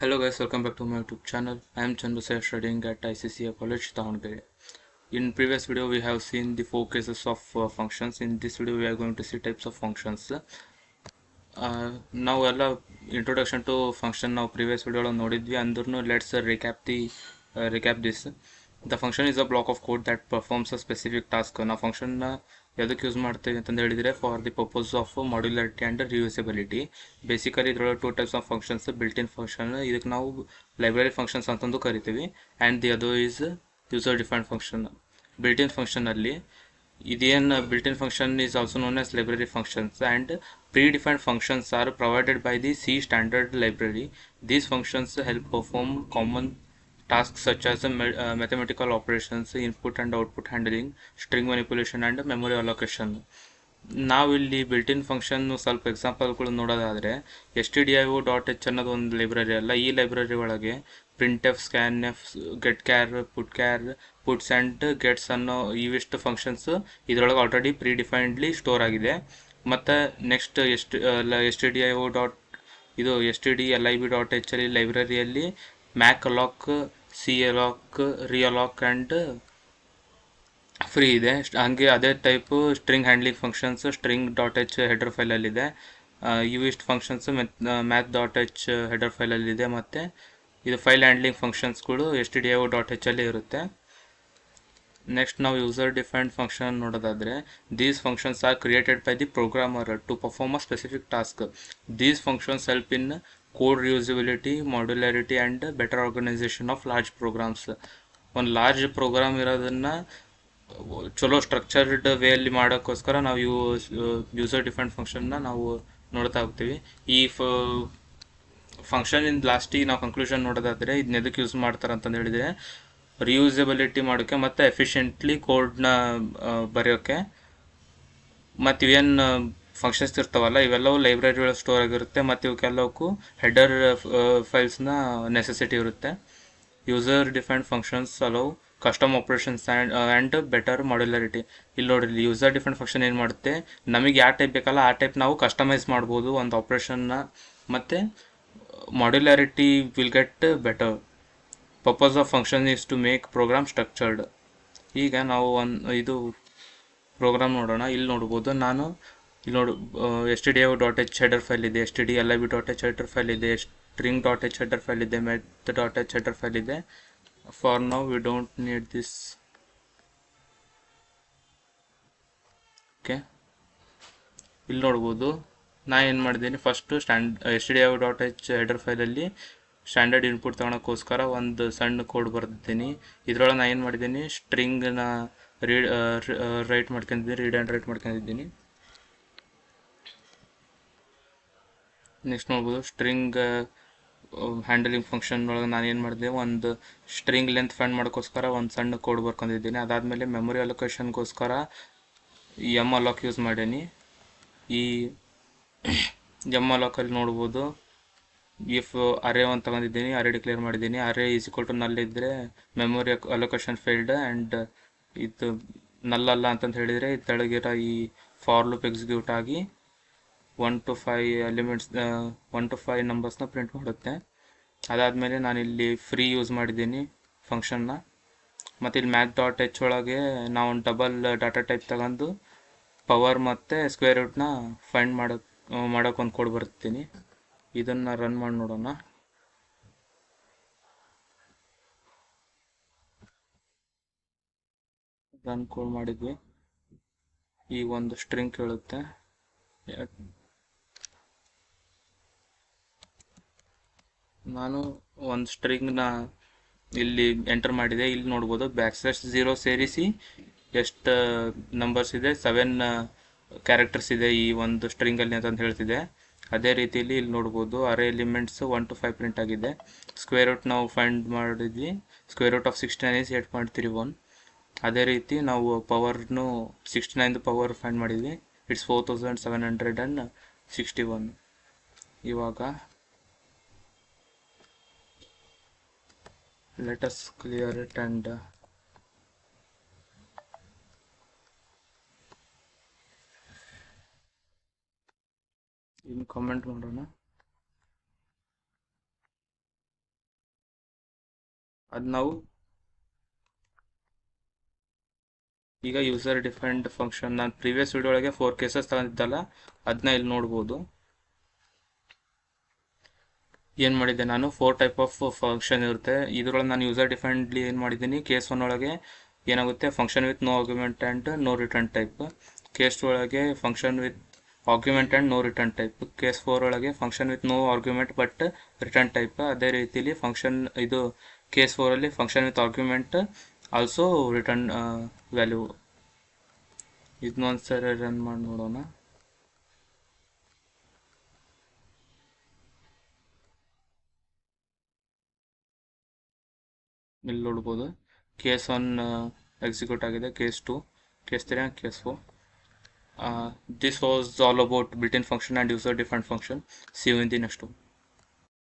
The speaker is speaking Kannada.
Hello guys, welcome back to my YouTube channel. I am Chandu Sir, studying at ICCA College, Davangere. In previous video we have seen the four cases of functions. In this video we are going to see types of functions. ನಾವೆಲ್ಲ ಇಂಟ್ರೊಡಕ್ಷನ್ ಟು ಫಂಕ್ಷನ್ ನಾವು ಪ್ರೀವಿಯಸ್ ವಿಡಿಯೋ ಒಳಗೆ ನೋಡಿದ್ವಿ. ಅಂದ್ರೂ let's recap this. The function is a block of code that performs a specific task. ನಾವು ಫಂಕ್ಷನ್ನ ಯಾವುದಕ್ಕೆ ಯೂಸ್ ಮಾಡ್ತೀವಿ ಅಂತಂದು ಹೇಳಿದರೆ for the purpose of modularity and reusability. Basically ಇದರೊಳಗೆ two types of functions, built in function, ಇದಕ್ಕೆ ನಾವು ಲೈಬ್ರರಿ ಫಂಕ್ಷನ್ಸ್ ಅಂತಂದು ಕರಿತೀವಿ, and the other is user defined function. Built in ಫಂಕ್ಷನಲ್ಲಿ ಇದೇನು built-in function is also known as library functions, and predefined functions are provided by the C standard library. These functions help perform common tasks such as mathematical operations, input and output handling, string manipulation and memory allocation. ನಾವಿಲ್ಲಿ ಬಿಲ್ಟ್ ಇನ್ ಫಂಕ್ಷನ್ ಸ್ವಲ್ಪ ಎಕ್ಸಾಂಪಲ್ಗಳು ನೋಡೋದಾದರೆ stdio.h ಅನ್ನೋದು ಒಂದು ಲೈಬ್ರರಿ ಅಲ್ಲ. ಈ ಲೈಬ್ರರಿ ಒಳಗೆ ಪ್ರಿಂಟ್ ಎಫ್, ಸ್ಕ್ಯಾನ್ ಎಫ್, ಗೆಟ್ ಕ್ಯಾರ್, ಪುಟ್ಸ್ ಆ್ಯಂಡ್ ಗೆಟ್ಸ್ ಅನ್ನೋ ಇವಿಷ್ಟು ಫಂಕ್ಷನ್ಸ್ ಇದರೊಳಗೆ ಆಲ್ರೆಡಿ ಪ್ರೀಡಿಫೈನ್ಡ್ಲಿ ಸ್ಟೋರ್ ಆಗಿದೆ. ಮತ್ತು ನೆಕ್ಸ್ಟ್ stdlib.h ಅಲ್ಲಿ ಲೈಬ್ರರಿಯಲ್ಲಿ malloc, calloc, realloc and free ಇದೆ. ಹಾಗೆ ಅದೇ type string handling functions string.h header ಫೈಲಲ್ಲಿದೆ. ಇವಿಷ್ಟು ಫಂಕ್ಷನ್ಸ್ math.h ಹೆಡರ್ ಫೈಲಲ್ಲಿದೆ. ಮತ್ತು ಇದು ಫೈಲ್ ಹ್ಯಾಂಡ್ಲಿಂಗ್ ಫಂಕ್ಷನ್ಸ್ಗಳು stdio.h ಅಲ್ಲಿ ಇರುತ್ತೆ. ನೆಕ್ಸ್ಟ್ ನಾವು ಯೂಸರ್ ಡಿಫೈನ್ಡ್ ಫಂಕ್ಷನ್ ನೋಡೋದಾದರೆ, these functions are created by the programmer to perform a specific task. These functions help in code reusability, modularity and better organisation of large programs. ಒಂದು ಲಾರ್ಜ್ ಪ್ರೋಗ್ರಾಮ್ ಇರೋದನ್ನು ಚಲೋ ಸ್ಟ್ರಕ್ಚರ್ಡ್ ವೇಯಲ್ಲಿ ಮಾಡೋಕ್ಕೋಸ್ಕರ ನಾವು ಯೂಸರ್ ಡಿಫೈನ್ಡ್ ಫಂಕ್ಷನ್ನ ನಾವು ನೋಡ್ತಾ ಹೋಗ್ತೀವಿ. ಈ ಫಂಕ್ಷನಿಂದ ಲಾಸ್ಟಿಗೆ ನಾವು ಕನ್ಕ್ಲೂಷನ್ ನೋಡೋದಾದರೆ ಇದನ್ನ ಎದಕ್ಕೆ ಯೂಸ್ ಮಾಡ್ತಾರೆ ಅಂತಂದು ಹೇಳಿದರೆ ರಿಯೂಸಬಿಲಿಟಿ ಮಾಡೋಕ್ಕೆ ಮತ್ತು ಎಫಿಷಿಯೆಂಟ್ಲಿ ಕೋಡ್ನ ಬರೆಯೋಕ್ಕೆ. ಮತ್ತು ಇವೇನು ಫಂಕ್ಷನ್ಸ್ ಇರ್ತಾವಲ್ಲ ಇವೆಲ್ಲವೂ ಲೈಬ್ರರಿ ಒಳಗೆ ಸ್ಟೋರ್ ಆಗಿರುತ್ತೆ, ಮತ್ತು ಇವಕ್ಕೆಲ್ಲವಕ್ಕೂ ಹೆಡರ್ ಫೈಲ್ಸ್ನ ನೆಸೆಸಿಟಿ ಇರುತ್ತೆ. User defined functions allow custom operations and better modularity. ಇಲ್ಲಿ ನೋಡಿರಿ, ಯೂಸರ್ ಡಿಫೈನ್ಡ್ ಫಂಕ್ಷನ್ ಏನು ಮಾಡುತ್ತೆ, ನಮಗೆ ಯಾವ ಟೈಪ್ ಬೇಕಲ್ಲ ಆ ಟೈಪ್ ನಾವು ಕಸ್ಟಮೈಸ್ ಮಾಡ್ಬೋದು ಒಂದು ಆಪ್ರೇಷನ್ನ, ಮತ್ತು modularity will get better. Purpose of function is to make program structured. ಈಗ ನಾವು ಇದು ಪ್ರೋಗ್ರಾಮ್ ನೋಡೋಣ. ಇಲ್ಲಿ ನೋಡ್ಬೋದು, stdio.h ಹೆಡರ್ ಫೈಲ್ ಇದೆ, stdlib.h ಹೆಡರ್ ಫೈಲ್ ಇದೆ, string.h ಹೆಡರ್ ಫೈಲ್ ಇದೆ, math.h ಹೆಡರ್ ಫೈಲ್ ಇದೆ. For now we don't need this. Okay, ಇಲ್ಲಿ ನೋಡ್ಬೋದು ನಾ ಏನು ಮಾಡಿದ್ದೀನಿ, ಫಸ್ಟು stdio.h ಹೆಡರ್ ಫೈಲಲ್ಲಿ ಸ್ಟ್ಯಾಂಡರ್ಡ್ ಇನ್ಪುಟ್ ತೊಗೊಳಕ್ಕೋಸ್ಕರ ಒಂದು ಸಣ್ಣ ಕೋಡ್ ಬರ್ದಿದ್ದೀನಿ. ಇದರೊಳಗೆ ನಾನು ಏನು ಮಾಡಿದ್ದೀನಿ, ಸ್ಟ್ರಿಂಗ್ನ ರೀಡ್ ಆ್ಯಂಡ್ ರೈಟ್ ಮಾಡ್ಕೊಂಡಿದ್ದೀನಿ. ನೆಕ್ಸ್ಟ್ ನೋಡ್ಬೋದು, ಸ್ಟ್ರಿಂಗ್ ಹ್ಯಾಂಡಲಿಂಗ್ ಫಂಕ್ಷನ್ ಒಳಗೆ ನಾನು ಏನು ಮಾಡಿದೆ, ಒಂದು ಸ್ಟ್ರಿಂಗ್ ಲೆಂತ್ ಫೈಂಡ್ ಮಾಡೋಕ್ಕೋಸ್ಕರ ಒಂದು ಸಣ್ಣ ಕೋಡ್ ಬರ್ಕೊಂಡಿದ್ದೀನಿ. ಅದಾದಮೇಲೆ ಮೆಮೊರಿ ಅಲೋಕೇಶನ್ಗೋಸ್ಕರ ಅಲಾಕ್ ಯೂಸ್ ಮಾಡೀನಿ. ಈ ಅಲಾಕಲ್ಲಿ ನೋಡ್ಬೋದು, ಇಫ್ ಅರೇ ಒಂದು ತಗೊಂಡಿದ್ದೀನಿ, ಅರೇ ಡಿಕ್ಲೇರ್ ಮಾಡಿದ್ದೀನಿ. ಅರೇ ಈಸ್ ಈಕ್ವಲ್ ಟು ನಲ್ ಇದ್ದರೆ ಮೆಮೊರಿ ಅಲೋಕೇಶನ್ ಫೇಲ್ಡ್, ಆ್ಯಂಡ್ ಇದು ನಲ್ಲಲ್ಲ ಅಂತಂದು ಹೇಳಿದರೆ ಇದು ತೆಳಗಿರೋ ಈ ಫಾರ್ ಲೂಪ್ ಎಕ್ಸಿಕ್ಯೂಟ್ ಆಗಿ 1 to 5 ನಂಬರ್ಸ್ನ ಪ್ರಿಂಟ್ ಮಾಡುತ್ತೆ. ಅದಾದಮೇಲೆ ನಾನಿಲ್ಲಿ ಫ್ರೀ ಯೂಸ್ ಮಾಡಿದ್ದೀನಿ ಫಂಕ್ಷನ್ನ. ಮತ್ತು ಇಲ್ಲಿ math.h ಒಳಗೆ ನಾವು ಒಂದು ಡಬಲ್ ಡಾಟಾ ಟೈಪ್ ತಗೊಂಡು ಪವರ್ ಮತ್ತು ಸ್ಕ್ವೇರ್ ರೂಟ್ನ ಫೈಂಡ್ ಮಾಡೋಕೆ ಒಂದು ಕೋಡ್ ಬರ್ತೀನಿ. ಇದನ್ನು ರನ್ ಮಾಡಿ ನೋಡೋಣ. ರನ್ ಕೋಡ್ ಮಾಡಿದ್ವಿ. ಈಗ ಒಂದು ಸ್ಟ್ರಿಂಗ್ ಕೇಳುತ್ತೆ. ನಾನು ಒಂದು ಸ್ಟ್ರಿಂಗ್ನ ಇಲ್ಲಿ ಎಂಟರ್ ಮಾಡಿದೆ. ಇಲ್ಲಿ ನೋಡ್ಬೋದು \0 ಸೇರಿಸಿ ಎಷ್ಟು ನಂಬರ್ಸ್ ಇದೆ, 7 ಕ್ಯಾರೆಕ್ಟರ್ಸ್ ಇದೆ ಈ ಒಂದು ಸ್ಟ್ರಿಂಗಲ್ಲಿ ಅಂತಂದು ಹೇಳ್ತಿದೆ. ಅದೇ ರೀತಿಯಲ್ಲಿ ಇಲ್ಲಿ ನೋಡ್ಬೋದು ಅರೇ ಎಲಿಮೆಂಟ್ಸ್ 1 to 5 ಪ್ರಿಂಟ್ ಆಗಿದೆ. ಸ್ಕ್ವೇರ್ ರೂಟ್ ನಾವು ಫೈಂಡ್ ಮಾಡಿದ್ವಿ, ಸ್ಕ್ವೇರ್ ರೂಟ್ ಆಫ್ 69 is 8.31. ಅದೇ ರೀತಿ ನಾವು ಪವರ್ನು 69 ಪವರ್ ಫೈಂಡ್ ಮಾಡಿದ್ವಿ, ಇಟ್ಸ್ 4761. ಇವಾಗ let us clear it and in comment ಮಾಡೋಣ. ಅದು ನಾವು ಈಗ ಯೂಸರ್ ಡಿಫೈನ್ಡ್ ಫಂಕ್ಷನ್ ನಾನು ಪ್ರೀವಿಯಸ್ ವಿಡಿಯೋ ಒಳಗೆ 4 ಕೇಸಸ್ ತಗೊಂಡಿದ್ದಲ್ಲ ಅದನ್ನ ಇಲ್ಲಿ ನೋಡ್ಬೋದು. ಏನು ಮಾಡಿದ್ದೆ ನಾನು 4 ಟೈಪ್ ಆಫ್ ಫಂಕ್ಷನ್ ಇರುತ್ತೆ. ಇದರೊಳಗೆ ನಾನು ಯೂಸರ್ ಡಿಫೈನ್ಡ್ಲಿ ಏನು ಮಾಡಿದ್ದೀನಿ, ಕೇಸ್ 1 ಒಳಗೆ ಏನಾಗುತ್ತೆ function with no argument and no return type. Case 2 ಒಳಗೆ function with argument and no return type. Case 4 ಒಳಗೆ function with no argument but return type. ಅದೇ ರೀತಿಲಿ ಫಂಕ್ಷನ್ ಇದು ಕೇಸ್ 4ಅಲ್ಲಿ function with argument also return value. ಇದನ್ನೊಂದು ಸರಿ ರನ್ ಮಾಡಿ ನೋಡೋಣ. ಇಲ್ಲಿ ನೋಡ್ಬೋದು ಕೇಸ್ 1 ಎಕ್ಸಿಕ್ಯೂಟ್ ಆಗಿದೆ, case 2, case 3 and case 4. This was all about built-in function and user-defined function. See you in the next one.